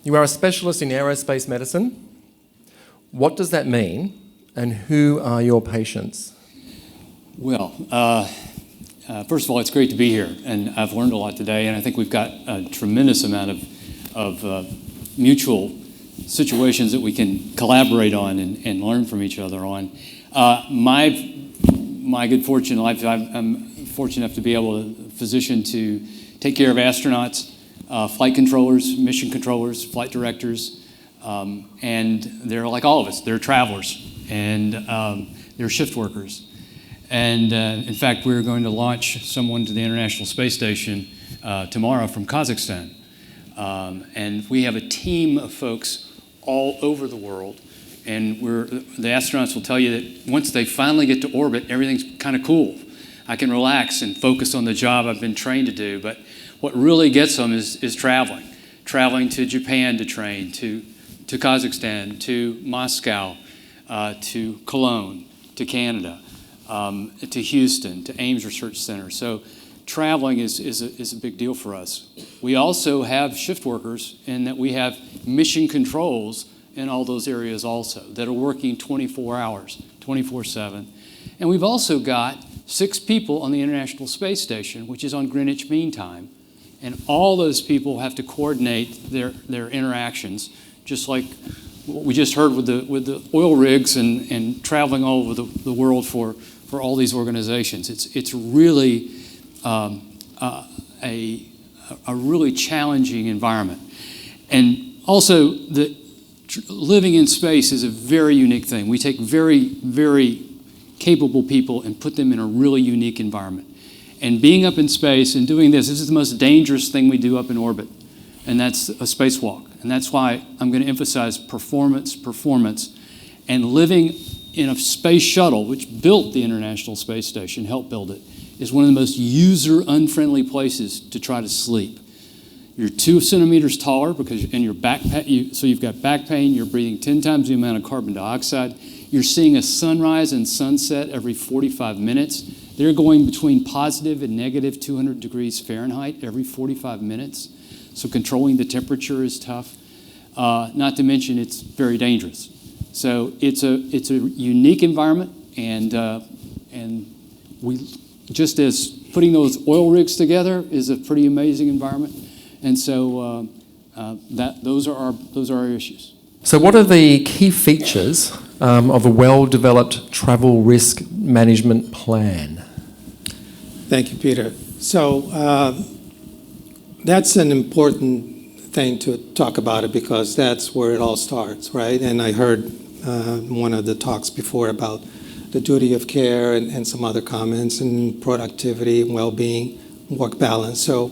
You are a specialist in aerospace medicine. What does that mean, and who are your patients? Well, first of all, it's great to be here, and I've learned a lot today, and I think we've got a tremendous amount of mutual situations that we can collaborate on and learn from each other on. My good fortune in life, I'm fortunate enough to be a physician to take care of astronauts, flight controllers, mission controllers, flight directors, and they're like all of us. They're travelers, and they're shift workers. And in fact, we're going to launch someone to the International Space Station tomorrow from Kazakhstan. And we have a team of folks all over the world. And the astronauts will tell you that once they finally get to orbit, everything's kind of cool. I can relax and focus on the job I've been trained to do. But what really gets them is traveling. Traveling to Japan to train, to Kazakhstan, to Moscow, to Cologne, to Canada, to Houston, to Ames Research Center. So traveling is a big deal for us. We also have shift workers in that we have mission controls in all those areas also that are working 24 hours, 24/7. And we've also got 6 people on the International Space Station, which is on Greenwich Mean Time. And all those people have to coordinate their interactions, just like what we just heard with the oil rigs and traveling all over the world for all these organizations. It's really a really challenging environment. And also, living in space is a very unique thing. We take very, very capable people and put them in a really unique environment. And being up in space and doing this is the most dangerous thing we do up in orbit, and that's a spacewalk. And that's why I'm going to emphasize performance, and living in a space shuttle, which built the International Space Station, helped build it, is one of the most user-unfriendly places to try to sleep. You're 2 centimeters taller and your back, so you've got back pain. You're breathing 10 times the amount of carbon dioxide. You're seeing a sunrise and sunset every 45 minutes. They're going between positive and negative 200 degrees Fahrenheit every 45 minutes. So controlling the temperature is tough. Not to mention it's very dangerous. So it's a unique environment, and we, just as putting those oil rigs together is a pretty amazing environment. And so those are our issues. So what are the key features of a well-developed travel risk management plan? Thank you, Peter. So that's an important thing to talk about it, because that's where it all starts, right? And I heard one of the talks before about the duty of care and some other comments, and productivity and well-being, work balance. So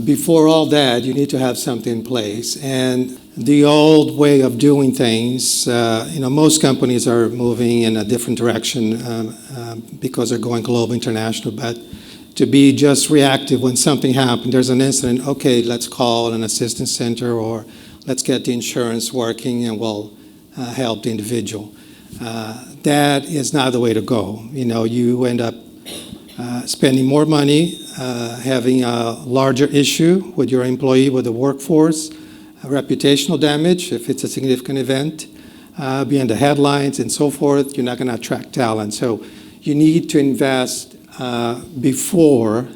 before all that, you need to have something in place. And the old way of doing things, most companies are moving in a different direction because they're going global, international. But to be just reactive when something happened, there's an incident, okay, let's call an assistance center, or let's get the insurance working and we'll help the individual. That is not the way to go. You end up spending more money, having a larger issue with your employee, with the workforce, reputational damage if it's a significant event, be in the headlines and so forth. You're not going to attract talent. So you need to invest before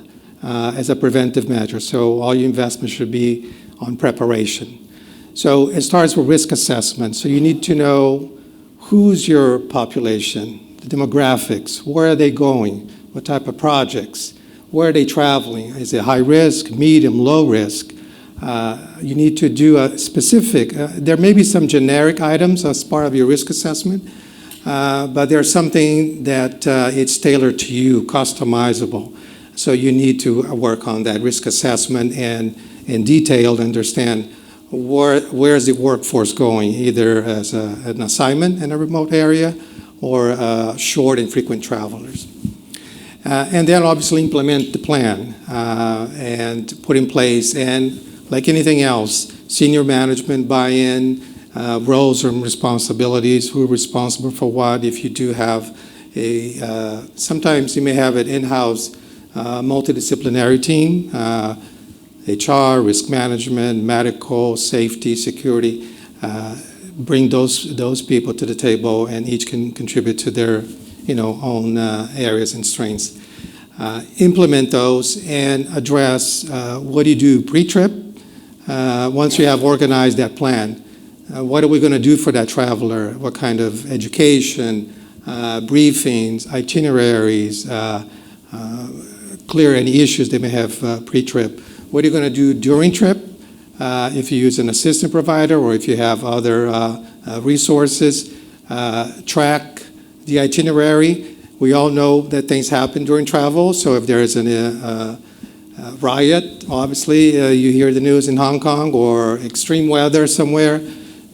as a preventive measure. So all your investment should be on preparation. So it starts with risk assessment. So you need to know who's your population, the demographics, where are they going, what type of projects, where are they traveling, is it high risk, medium, low risk? You need to do a specific, there may be some generic items as part of your risk assessment, but there's something that it's tailored to you, customizable. So you need to work on that risk assessment and in detail understand where is the workforce going, either as an assignment in a remote area or short and frequent travelers. And then obviously implement the plan and put in place, and like anything else, senior management buy-in, roles and responsibilities, who's responsible for what. If you do have sometimes you may have an in-house multidisciplinary team. HR, risk management, medical, safety, security. Bring those people to the table, and each can contribute to their own areas and strengths. Implement those and address what do you do pre-trip. Once you have organized that plan, what are we going to do for that traveler? What kind of education, briefings, itineraries, clear any issues they may have pre-trip. What are you going to do during trip? If you use an assistant provider or if you have other resources, track the itinerary. We all know that things happen during travel, so if there is a riot, obviously you hear the news in Hong Kong, or extreme weather somewhere.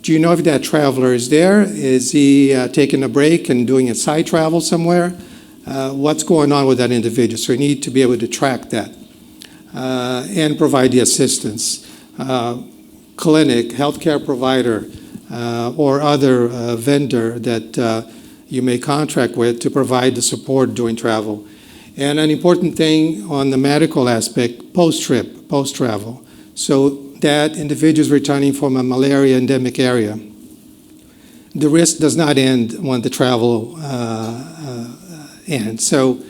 Do you know if that traveler is there? Is he taking a break and doing a side travel somewhere? What's going on with that individual? So you need to be able to track that and provide the assistance. Clinic, healthcare provider, or other vendor that you may contract with to provide the support during travel. And an important thing on the medical aspect, post-trip, post-travel. So that individuals returning from a malaria endemic area, the risk does not end when the travel ends. So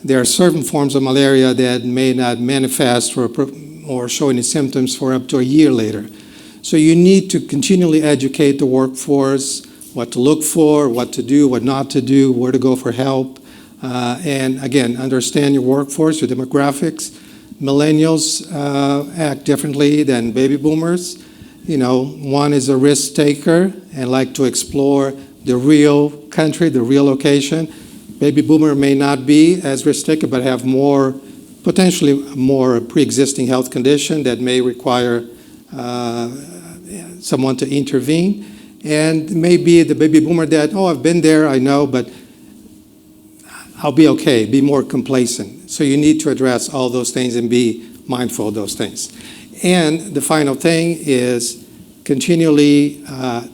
there are certain forms of malaria that may not manifest or show any symptoms for up to a year later. So you need to continually educate the workforce, what to look for, what to do, what not to do, where to go for help. And again, understand your workforce, your demographics. Millennials act differently than baby boomers. One is a risk taker and like to explore the real country, the real location. Baby boomer may not be as risk taker, but have potentially more pre-existing health condition that may require someone to intervene. And maybe the baby boomer that, I've been there, I know, but I'll be okay, be more complacent. So you need to address all those things and be mindful of those things. And the final thing is continually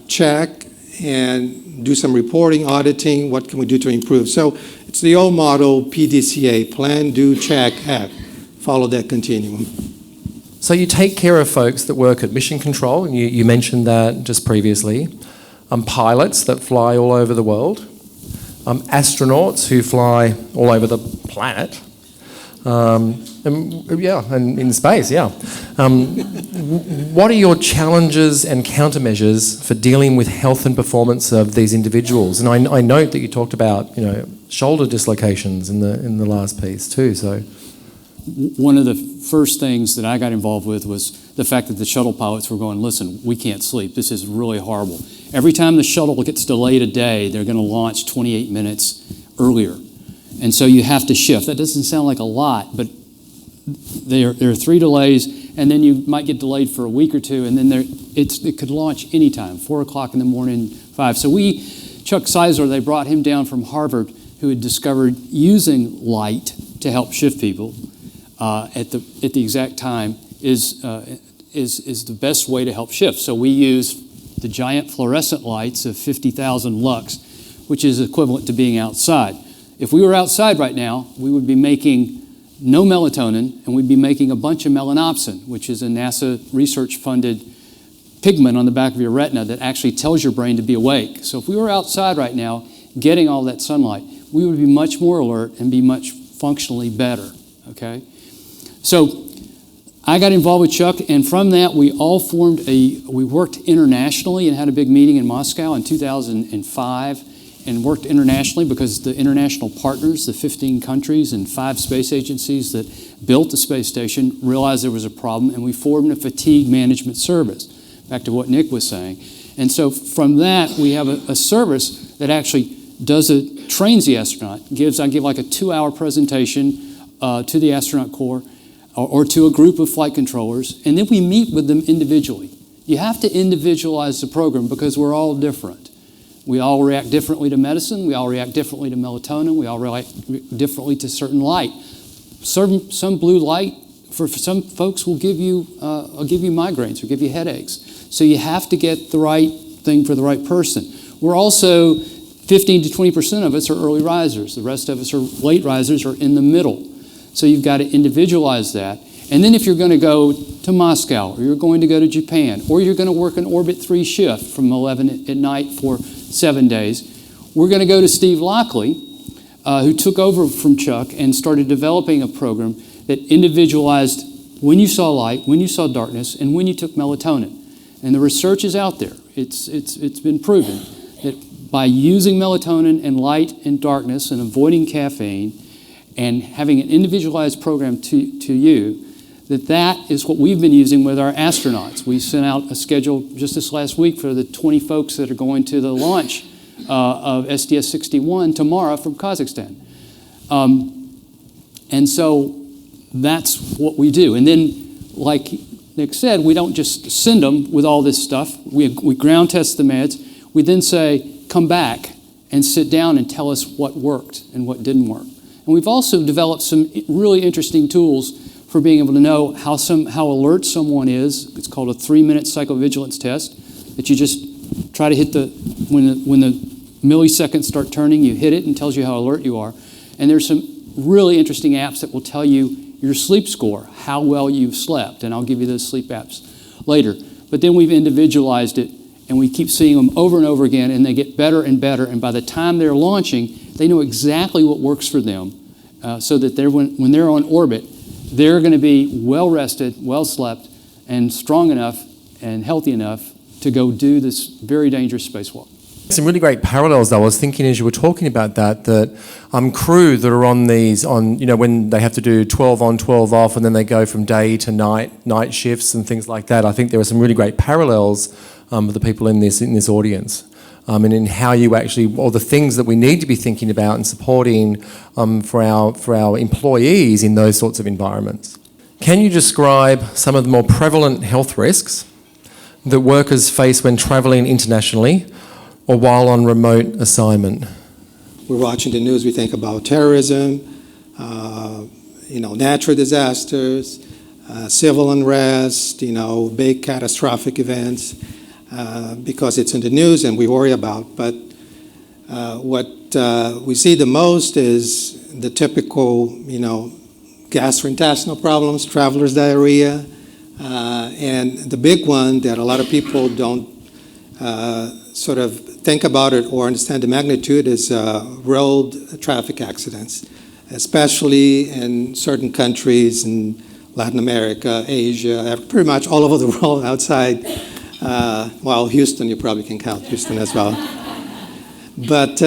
check and do some reporting, auditing, what can we do to improve. So it's the old model, PDCA, plan, do, check, act. Follow that continuum. So you take care of folks that work at mission control, and you mentioned that just previously. Pilots that fly all over the world. Astronauts who fly all over the planet. And in space, yeah. What are your challenges and countermeasures for dealing with health and performance of these individuals? And I note that you talked about, shoulder dislocations in the last piece too. So, one of the first things that I got involved with was the fact that the shuttle pilots were going, listen, we can't sleep. This is really horrible. Every time the shuttle gets delayed a day, they're going to launch 28 minutes earlier. And so you have to shift. That doesn't sound like a lot, but there are 3 delays, and then you might get delayed for a week or two, and then it could launch anytime, 4 o'clock in the morning, 5. So Chuck Seisler, they brought him down from Harvard, who had discovered using light to help shift people at the exact time is the best way to help shift. So we use the giant fluorescent lights of 50,000 lux, which is equivalent to being outside. If we were outside right now, we would be making no melatonin, and we'd be making a bunch of melanopsin, which is a NASA research-funded pigment on the back of your retina that actually tells your brain to be awake. So if we were outside right now, getting all that sunlight, we would be much more alert and be much functionally better, okay? So I got involved with Chuck, and from that we all we worked internationally and had a big meeting in Moscow in 2005 and worked internationally because the international partners, the 15 countries and 5 space agencies that built the space station realized there was a problem, and we formed a fatigue management service, back to what Nick was saying. And so from that we have a service that actually trains the astronaut. I give like a 2-hour presentation to the astronaut corps or to a group of flight controllers, and then we meet with them individually. You have to individualize the program because we're all different. We all react differently to medicine. We all react differently to melatonin. We all react differently to certain light. Some blue light for some folks will give you migraines or give you headaches. So you have to get the right thing for the right person. We're also 15 to 20% of us are early risers. The rest of us are late risers or in the middle. So you've got to individualize that. And then if you're going to go to Moscow, or you're going to go to Japan, or you're going to work an Orbit 3 shift from 11 at night for 7 days, we're going to go to Steve Lockley, who took over from Chuck and started developing a program that individualized when you saw light, when you saw darkness, and when you took melatonin. And the research is out there. It's been proven that by using melatonin and light and darkness and avoiding caffeine and having an individualized program to you, that is what we've been using with our astronauts. We sent out a schedule just this last week for the 20 folks that are going to the launch of STS-61 tomorrow from Kazakhstan. And so that's what we do. And then, like Nick said, we don't just send them with all this stuff. We ground test the meds. We then say, come back and sit down and tell us what worked and what didn't work. And we've also developed some really interesting tools for being able to know how alert someone is. It's called a 3-minute psychovigilance test that you just try to hit when the milliseconds start turning, you hit it and tells you how alert you are. And there's some really interesting apps that will tell you your sleep score, how well you've slept, and I'll give you those sleep apps later. But then we've individualized it, and we keep seeing them over and over again, and they get better and better, and by the time they're launching, they know exactly what works for them, so that when they're on orbit, they're going to be well-rested, well-slept, and strong enough and healthy enough to go do this very dangerous spacewalk. Some really great parallels, though. I was thinking as you were talking about that crew that are on these, when they have to do 12 on, 12 off, and then they go from day to night shifts and things like that. I think there are some really great parallels for the people in this audience, and in how you actually, or the things that we need to be thinking about and supporting for our employees in those sorts of environments. Can you describe some of the more prevalent health risks that workers face when travelling internationally or while on remote assignment? We're watching the news, we think about terrorism, natural disasters, civil unrest, big catastrophic events, because it's in the news and we worry about. But what we see the most is the typical, gastrointestinal problems, traveler's diarrhea, and the big one that a lot of people don't sort of think about it or understand the magnitude is road traffic accidents, especially in certain countries in Latin America, Asia, pretty much all over the world outside. Houston, you probably can count Houston as well. But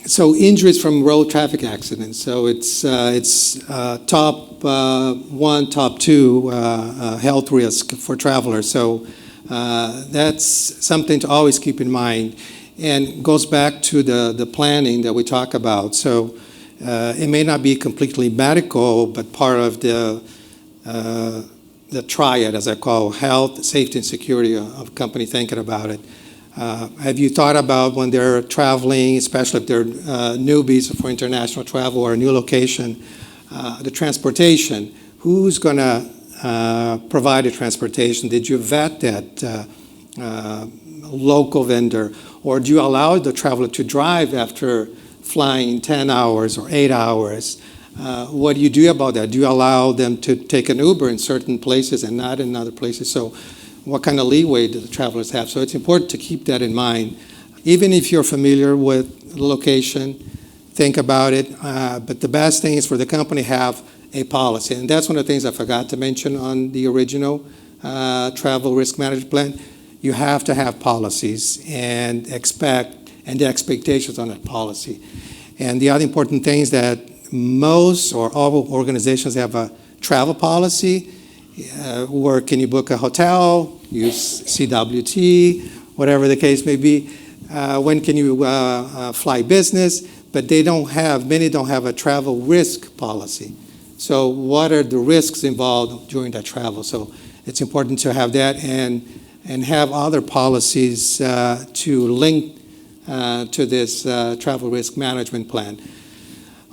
so injuries from road traffic accidents. So it's top 1, top 2 health risk for travelers. So that's something to always keep in mind, and goes back to the planning that we talk about. So it may not be completely medical, but part of the triad, as I call health, safety, and security of a company thinking about it. Have you thought about when they're traveling, especially if they're newbies for international travel or a new location, the transportation? Who's going to provide the transportation? Did you vet that local vendor? Or do you allow the traveler to drive after flying 10 hours or 8 hours? What do you do about that? Do you allow them to take an Uber in certain places and not in other places? So what kind of leeway do the travelers have? So it's important to keep that in mind. Even if you're familiar with the location, think about it. But the best thing is for the company to have a policy. And that's one of the things I forgot to mention on the original travel risk management plan. You have to have policies and the expectations on that policy. And the other important thing is that most or all organizations have a travel policy. Where can you book a hotel, use CWT, whatever the case may be. When can you fly business? But many don't have a travel risk policy. So what are the risks involved during that travel? So it's important to have that and have other policies to link to this travel risk management plan.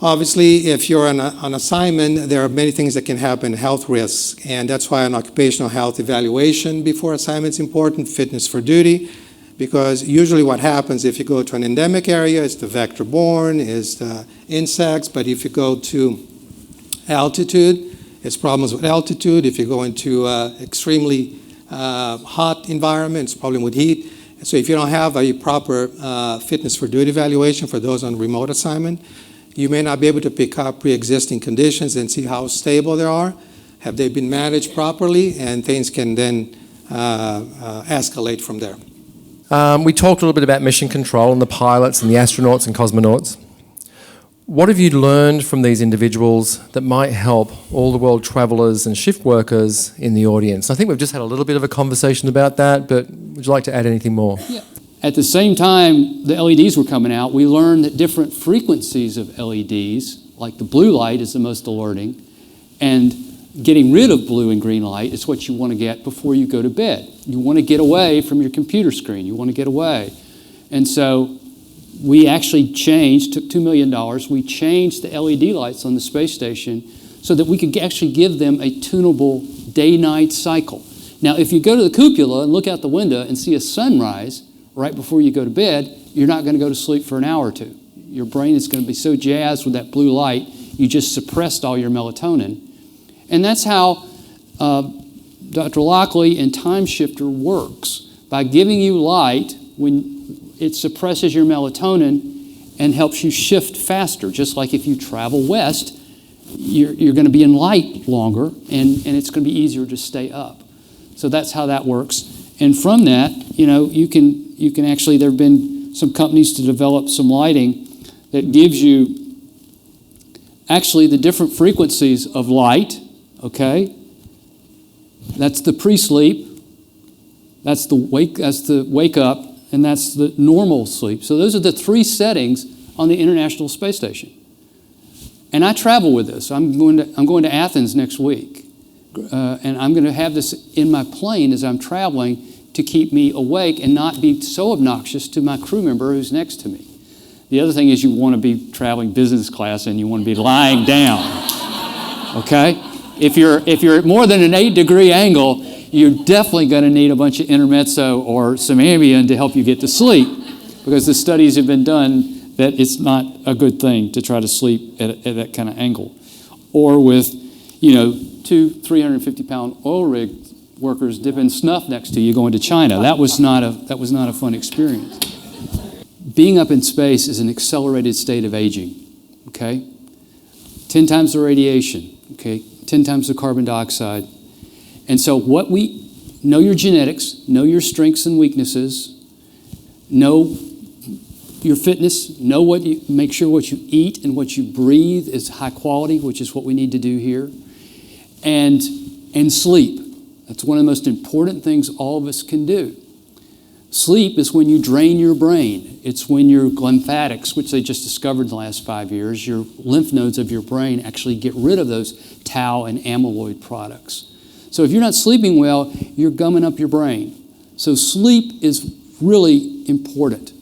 Obviously, if you're on assignment, there are many things that can happen, health risks, and that's why an occupational health evaluation before assignment is important, fitness for duty, because usually what happens if you go to an endemic area is the vector-borne, is the insects, but if you go to altitude, It's problems with altitude. If you go into extremely hot environment, it's a problem with heat. So if you don't have a proper fitness for duty evaluation for those on remote assignment, you may not be able to pick up pre-existing conditions and see how stable they are. Have they been managed properly? And things can then escalate from there. We talked a little bit about mission control and the pilots and the astronauts and cosmonauts. What have you learned from these individuals that might help all the world travelers and shift workers in the audience? I think we've just had a little bit of a conversation about that, but would you like to add anything more? Yeah. At the same time the LEDs were coming out, we learned that different frequencies of LEDs, like the blue light is the most alerting, and getting rid of blue and green light is what you want to get before you go to bed. You want to get away from your computer screen. You want to get away. And so we actually changed, took $2 million, we changed the LED lights on the space station so that we could actually give them a tunable day-night cycle. Now, if you go to the cupola and look out the window and see a sunrise right before you go to bed, you're not going to go to sleep for an hour or two. Your brain is going to be so jazzed with that blue light, you just suppressed all your melatonin. And that's how Dr. Lockley and Time Shifter works. By giving you light, when it suppresses your melatonin and helps you shift faster. Just like if you travel west, you're going to be in light longer, and it's going to be easier to stay up. So that's how that works. And from that, you can actually, there have been some companies to develop some lighting that gives you actually the different frequencies of light, okay? That's the pre-sleep, that's the wake up, and that's the normal sleep. So those are the three settings on the International Space Station. And I travel with this. I'm going to Athens next week. And I'm going to have this in my plane as I'm traveling to keep me awake and not be so obnoxious to my crew member who's next to me. The other thing is you want to be traveling business class and you want to be lying down. Okay? If you're at more than an 8-degree angle, you're definitely going to need a bunch of intermezzo or some Ambien to help you get to sleep, because the studies have been done that it's not a good thing to try to sleep at that kind of angle. Or with, 2 350-pound oil rig workers dipping snuff next to you going to China. That was not a fun experience. Being up in space is an accelerated state of aging, okay? 10 times the radiation, okay? 10 times the carbon dioxide. And so know your genetics, know your strengths and weaknesses, know your fitness, make sure what you eat and what you breathe is high quality, which is what we need to do here, and sleep. That's one of the most important things all of us can do. Sleep is when you drain your brain. It's when your lymphatics, which they just discovered in the last 5 years, your lymph nodes of your brain actually get rid of those tau and amyloid products. So if you're not sleeping well, you're gumming up your brain. So sleep is really important.